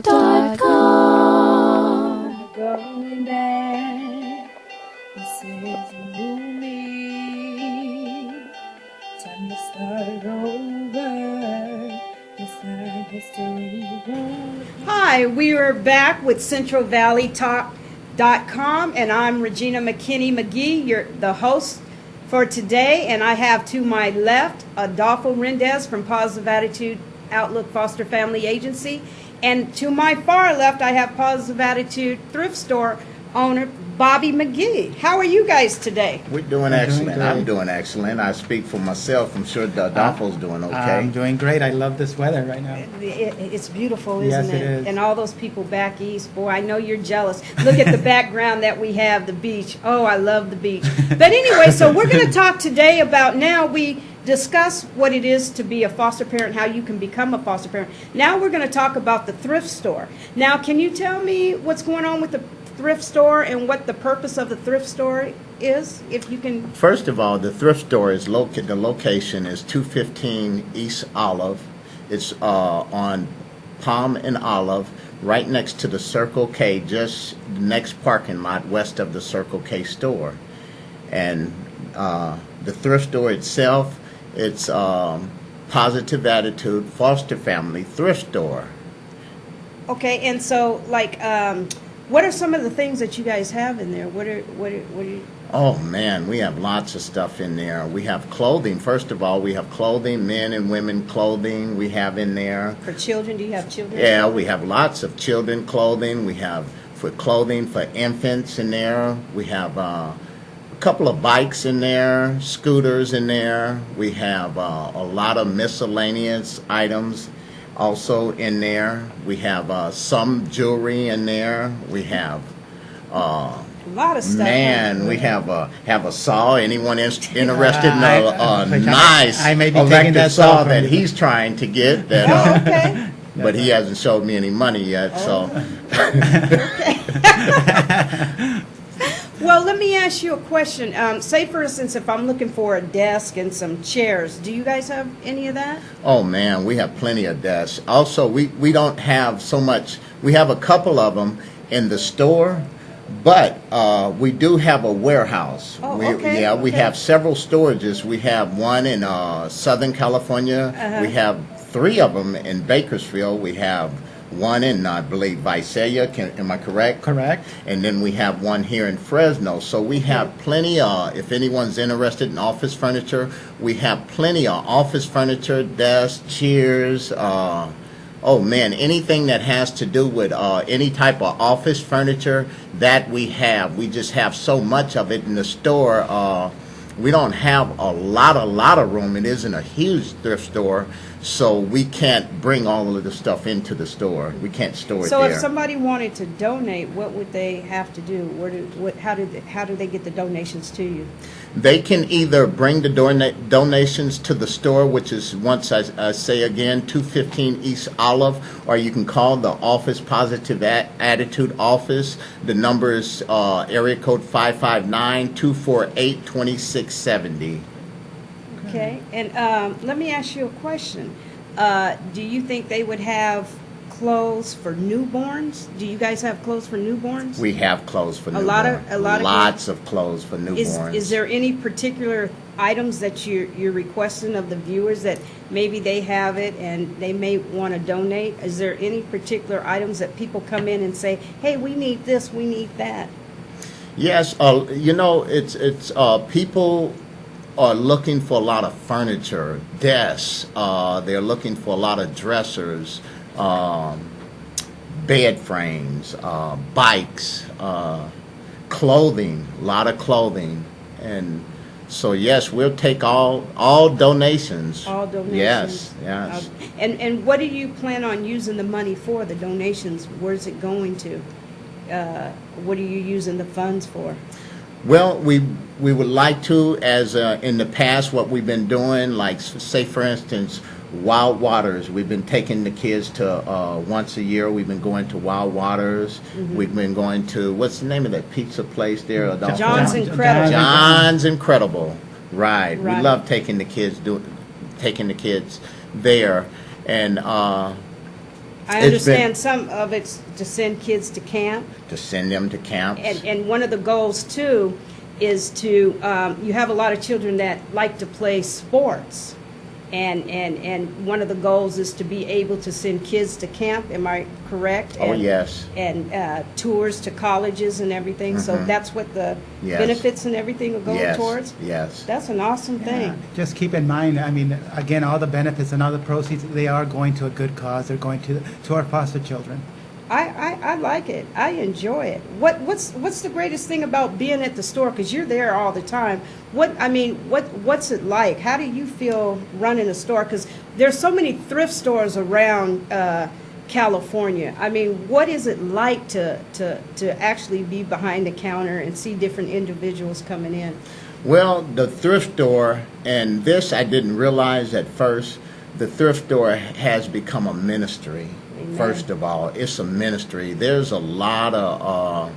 blogtalk.com. Going back, this is a new me. Time to start over. This our history. Hi, we are back with CentralValleyTalk.com, and I'm Regina McKinney-McGee, the host for today, and I have to my left Adolfo Rendez from Positive Attitude Outlook Foster Family Agency, and to my far left I have Positive Attitude Thrift Store owner Bobby McGee. How are you guys today? We're doing excellent. I'm doing excellent. I speak for myself. I'm sure Adolfo's doing okay. I'm doing great. I love this weather right now. It's beautiful, isn't Yes, it? it is. And all those people back east, boy, I know you're jealous. Look at the background that we have, the beach. Oh, I love the beach. But anyway, so we're going to talk today about, now we discuss what it is to be a foster parent, how you can become a foster parent. Now we're going to talk about the thrift store. Now, can you tell me what's going on with the thrift store and what the purpose of the thrift store is, if you can? First of all, the thrift store is located. The location is 215 East Olive. It's on Palm and Olive, right next to the Circle K, just the next parking lot west of the Circle K store. And the thrift store itself, it's Positive Attitude Foster Family Thrift Store. Okay, and so like, what are some of the things that you guys have in there? What are you? Oh man, we have lots of stuff in there. We have clothing. First of all, we have clothing, men and women clothing we have in there. For children, do you have children? Yeah, we have lots of children clothing. We have clothing for infants in there. We have a couple of bikes in there, scooters in there. We have a lot of miscellaneous items also in there. We have some jewelry in there. We have a lot of stuff. Man, we have a saw. Anyone interested in a nice I may be taking electric that saw from that you. he's trying to get? That, okay. But he hasn't showed me any money yet. Oh. So. Well, let me ask you a question. Say, for instance, if I'm looking for a desk and some chairs, do you guys have any of that? Oh man, we have plenty of desks. Also, we don't have so much. We have a couple of them in the store, but we do have a warehouse. Oh, We okay. have several storages. We have one in Southern California. We have 3 of them in Bakersfield. We have one in, I believe, Visalia. Am I correct? Correct. And then we have one here in Fresno. So we have plenty, if anyone's interested in office furniture, we have plenty of office furniture, desks, chairs, oh man, anything that has to do with any type of office furniture that we have. We just have so much of it in the store. We don't have a lot of room. It isn't a huge thrift store, so we can't bring all of the stuff into the store. We can't store it So there. if somebody wanted to donate, what would they have to do? How do they get the donations to you? They can either bring the donations to the store, which is, once I say again, 215 East Olive, or you can call the office, Positive Attitude office. The number is area code 559-248-2670. Okay, and let me ask you a question. Do you think they would have clothes for newborns? Do you guys have clothes for newborns? We have clothes for newborns. Lots of clothes for newborns. Is there any particular items that you're requesting of the viewers that maybe they have it and they may want to donate? Is there any particular items that people come in and say, hey, we need this, we need that? Yes, it's people are looking for a lot of furniture, desks. They're looking for a lot of dressers, bed frames, bikes, clothing, a lot of clothing. And so, yes, we'll take all donations. All donations? Yes. And what do you plan on using the money for, the donations? Where's it going to? What are you using the funds for? Well, we would like to, as in the past, what we've been doing, like, say, for instance, Wild Waters. We've been taking the kids to, once a year, we've been going to Wild Waters. Mm-hmm. We've been going to, what's the name of that pizza place there? John's Incredible. John's Incredible. Right. We love taking the kids there. And I It's been- understand some of it's to send kids to camp. To send them to camps. And one of the goals, too, is to, you have a lot of children that like to play sports. And one of the goals is to be able to send kids to camp, am I correct? Oh, And- yes. And tours to colleges and everything, so that's what the Yes. benefits and everything are going Yes, towards? yes. That's an awesome thing. Just keep in mind, I mean, again, all the benefits and all the proceeds, they are going to a good cause. They're going to our foster children. I like it. I enjoy it. What's the greatest thing about being at the store? Because you're there all the time. What's it like? How do you feel running a store? Because there's so many thrift stores around California. I mean, what is it like to actually be behind the counter and see different individuals coming in? Well, the thrift store, and this I didn't realize at first, the thrift store has become a ministry. Amen. First of all, it's a ministry. There's a lot of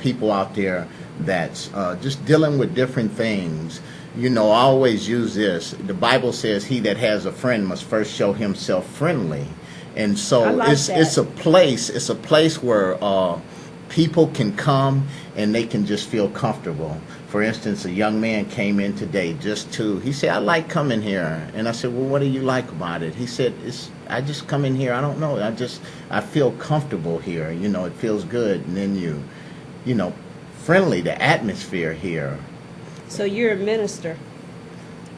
people out there that's just dealing with different things. You know, I always use this. The Bible says, "He that has a friend must first show himself friendly," and I so like it's that. it's a place where people can come and they can just feel comfortable. For instance, a young man came in today he said, "I like coming here." And I said, "Well, what do you like about it?" He said, I just come in here, I don't know, I feel comfortable here, you know, it feels good. And then you know, friendly, the atmosphere here. So you're a minister.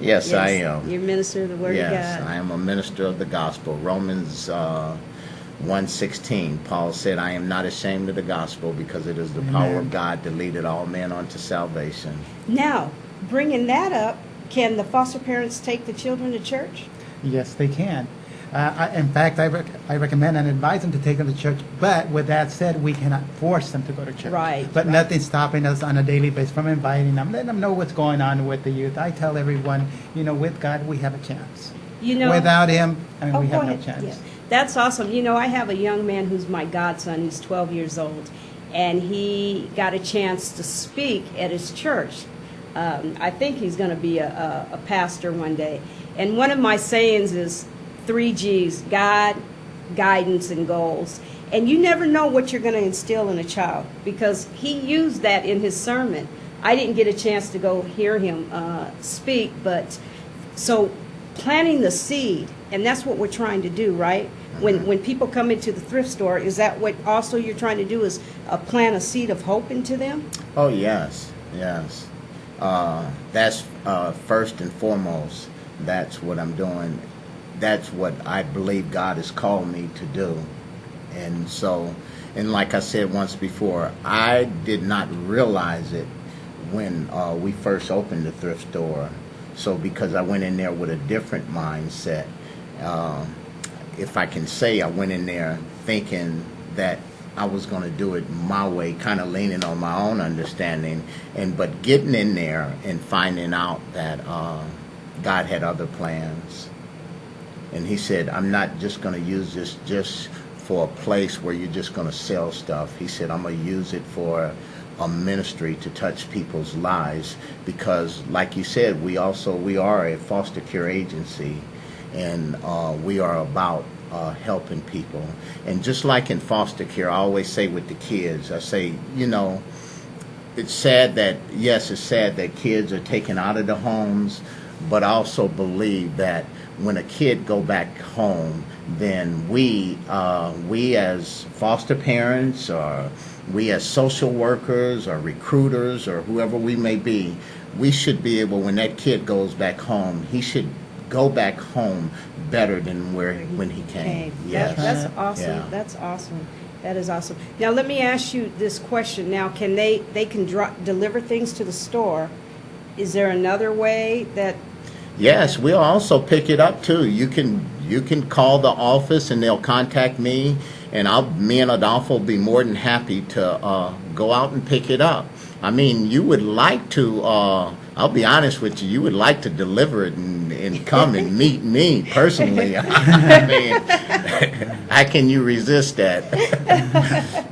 Yes, I am. You're a minister of the Word Yes, of God. I am a minister of the gospel. Romans 1:16, Paul said, "I am not ashamed of the gospel, because it is the power of God to lead all men unto salvation." Now, bringing that up, can the foster parents take the children to church? Yes, they can. In fact, I recommend and advise them to take them to church. But with that said, we cannot force them to go to church. Right, But right. nothing's stopping us on a daily basis from inviting them, letting them know what's going on with the youth. I tell everyone, you know, with God, we have a chance. You know, Without Him, I mean, oh, we go have no ahead. chance. Yeah. That's awesome. You know, I have a young man who's my godson. He's 12 years old, and he got a chance to speak at his church. I think he's going to be a pastor one day. And one of my sayings is 3 G's: God, guidance, and goals. And you never know what you're going to instill in a child, because he used that in his sermon. I didn't get a chance to go hear him speak, but so planting the seed, and that's what we're trying to do, right? When people come into the thrift store, is that what also you're trying to do, is plant a seed of hope into them? Oh, yes, yes. That's first and foremost. That's what I'm doing. That's what I believe God has called me to do. And so, and like I said once before, I did not realize it when we first opened the thrift store. So because I went in there with a different mindset, if I can say, I went in there thinking that I was going to do it my way, kind of leaning on my own understanding, but getting in there and finding out that God had other plans. And He said, "I'm not just going to use this just for a place where you're just going to sell stuff." He said, "I'm going to use it for a ministry to touch people's lives, because like you said, we are a foster care agency, and we are about helping people. And just like in foster care, I always say with the kids, I say, you know, it's sad that kids are taken out of the homes, but I also believe that when a kid go back home, then we as foster parents, or we as social workers or recruiters or whoever we may be, we should be able, when that kid goes back home, he should go back home better than when he came. Yes. That's awesome. Yeah. That's awesome. That is awesome. Now let me ask you this question. Now, can they can deliver things to the store? Is there another way that? Yes, we'll also pick it up too. You can call the office and they'll contact me, and me and Adolfo will be more than happy to go out and pick it up. I mean, you would like to, I'll be honest with you, you would like to deliver it and come and meet me personally. I mean, how can you resist that?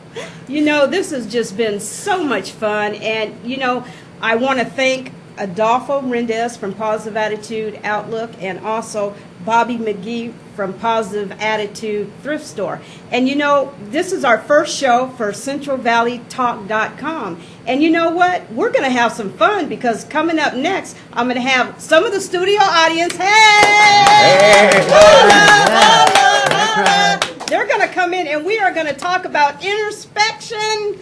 You know, this has just been so much fun, and you know, I want to thank Adolfo Mendez from Positive Attitude Outlook, and also Bobby McGee from Positive Attitude Thrift Store. And you know, this is our first show for CentralValleyTalk.com. And you know what? We're going to have some fun because coming up next, I'm going to have some of the studio audience. Hey! Holla! They're going to come in and we are going to talk about Introspection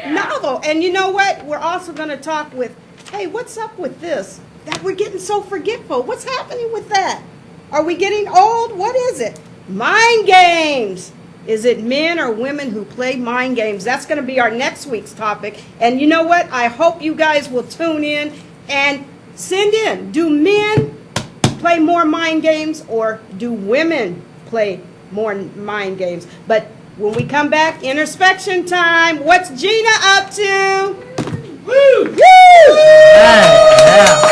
novel. And you know what? We're also going to talk with, hey, what's up with this? That we're getting so forgetful. What's happening with that? Are we getting old? What is it? Mind games. Is it men or women who play mind games? That's going to be our next week's topic. And you know what? I hope you guys will tune in and send in. Do men play more mind games or do women play more mind games? But when we come back, introspection time. What's Gina up to? Woo! Woo! Yeah.